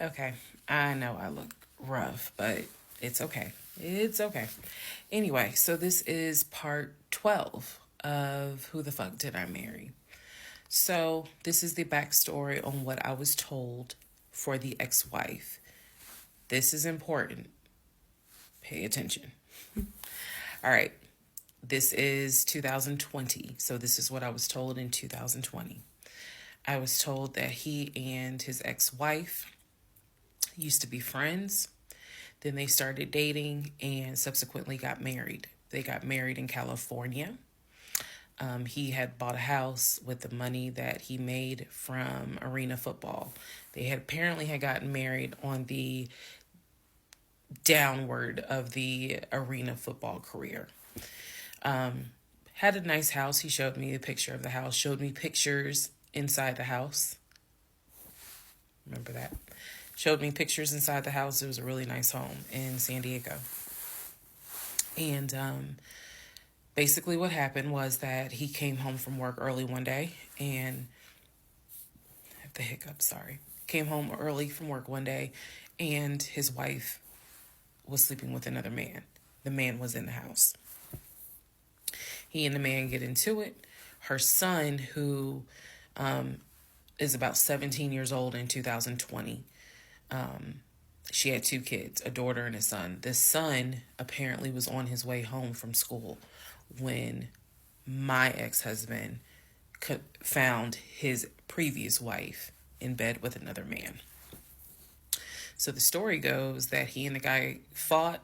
Okay, I know I look rough, but it's okay. It's okay. Anyway, so this is part 12 of Who the Fuck Did I Marry? So, this is the backstory on what I was told for the ex wife. This is important. Pay attention. All right, this is 2020. So, this is what I was told in 2020. I was told that he and his ex wife used to be friends. Then they started dating and subsequently got married. They got married in California. He had bought a house with the money that he made from arena football. They had apparently had gotten married on the downward of the arena football career. Had a nice house. He showed me a picture of the house, showed me pictures inside the house. Remember that? Showed me pictures inside the house. It was a really nice home in San Diego. And basically what happened was that he came home from work early one day and I have the hiccup, sorry. Came home early from work one day and his wife was sleeping with another man. The man was in the house. He and the man get into it. Her son, who is about 17 years old in 2020, she had two kids, a daughter and a son. The son apparently was on his way home from school when my ex-husband found his previous wife in bed with another man. So the story goes that he and the guy fought.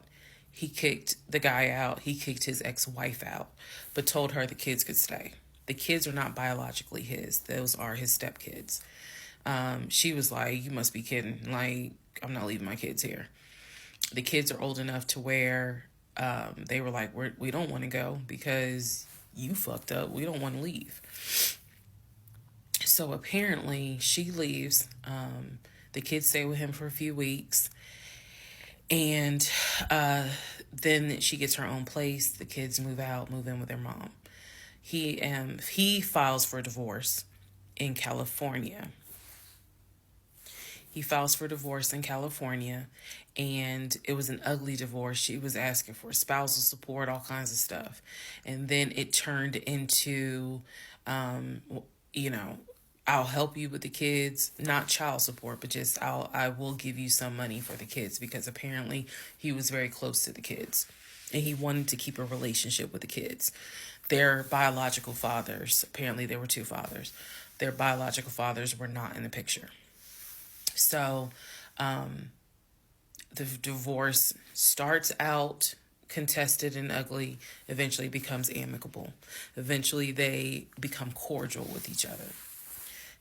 He kicked the guy out. He kicked his ex-wife out, but told her the kids could stay. The kids are not biologically his. Those are his stepkids. She was like, you must be kidding. Like, I'm not leaving my kids here. The kids are old enough to where they were like, we don't want to go because you fucked up. We don't want to leave. So apparently she leaves. The kids stay with him for a few weeks. And then she gets her own place. The kids move out, move in with their mom. He files for divorce in California. He files for divorce in California, and it was an ugly divorce. She was asking for spousal support, all kinds of stuff. And then it turned into, you know, I'll help you with the kids, not child support, but just I will give you some money for the kids, because apparently he was very close to the kids and he wanted to keep a relationship with the kids. Their biological fathers, apparently there were two fathers, their biological fathers were not in the picture. So the divorce starts out contested and ugly, eventually becomes amicable. Eventually they become cordial with each other.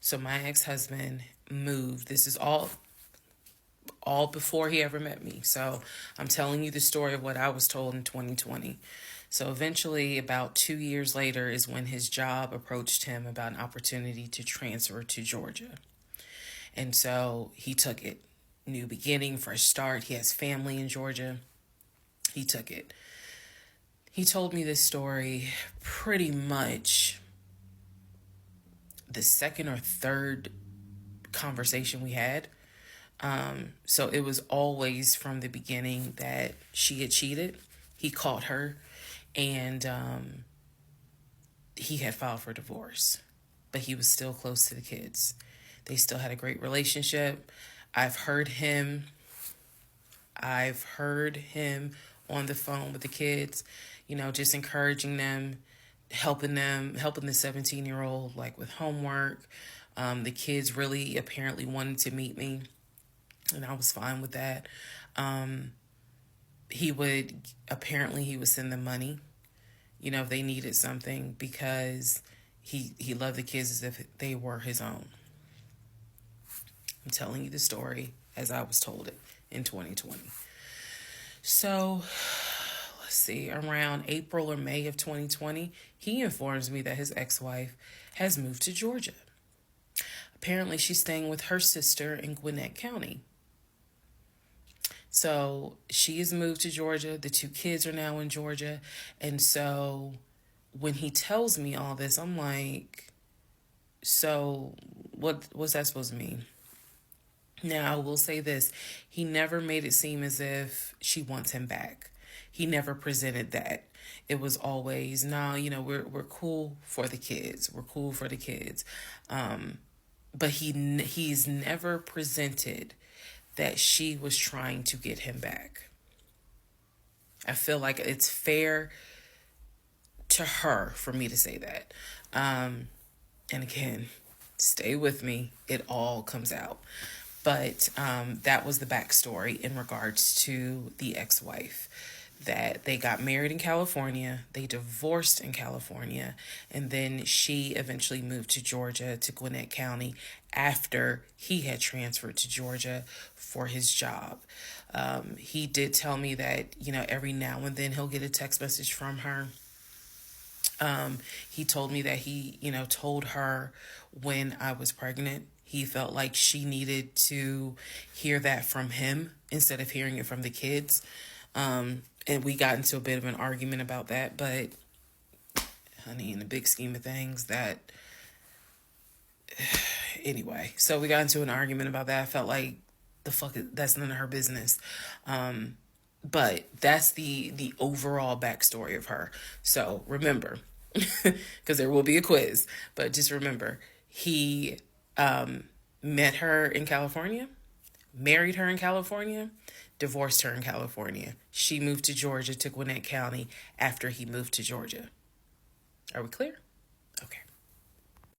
So my ex-husband moved. This is all before he ever met me. So I'm telling you the story of what I was told in 2020. So eventually, about 2 years later, is when his job approached him about an opportunity to transfer to Georgia. And so he took it. New beginning, fresh start. He has family in Georgia. He took it. He told me this story pretty much the second or third conversation we had. So it was always from the beginning that she had cheated. He caught her, and he had filed for divorce, but he was still close to the kids. They still had a great relationship. I've heard him on the phone with the kids, just encouraging them, helping the 17-year-old like with homework. The kids really apparently wanted to meet me, and I was fine with that. He would send them money, if they needed something, because he loved the kids as if they were his own. I'm telling you the story as I was told it in 2020. So, let's see, around April or May of 2020, he informs me that his ex-wife has moved to Georgia. Apparently, she's staying with her sister in Gwinnett County. So, she has moved to Georgia. The two kids are now in Georgia. And so, when he tells me all this, I'm like, so what's that supposed to mean? Now, I will say this. He never made it seem as if she wants him back. He never presented that. It was always, no, we're cool for the kids. We're cool for the kids. But he's never presented that she was trying to get him back. I feel like it's fair to her for me to say that. And again, stay with me. It all comes out. But that was the backstory in regards to the ex-wife. That they got married in California, they divorced in California, and then she eventually moved to Georgia, to Gwinnett County, after he had transferred to Georgia for his job. He did tell me that, every now and then he'll get a text message from her. He told me that he, told her when I was pregnant. He felt like she needed to hear that from him instead of hearing it from the kids. And we got into a bit of an argument about that, but honey, in the big scheme of things, that anyway. So we got into an argument about that. I felt like that's none of her business. But that's the overall backstory of her. So remember, because there will be a quiz, but just remember, he met her in California, married her in California, divorced her in California. She moved to Georgia, to Gwinnett County, after he moved to Georgia. Are we clear? Okay.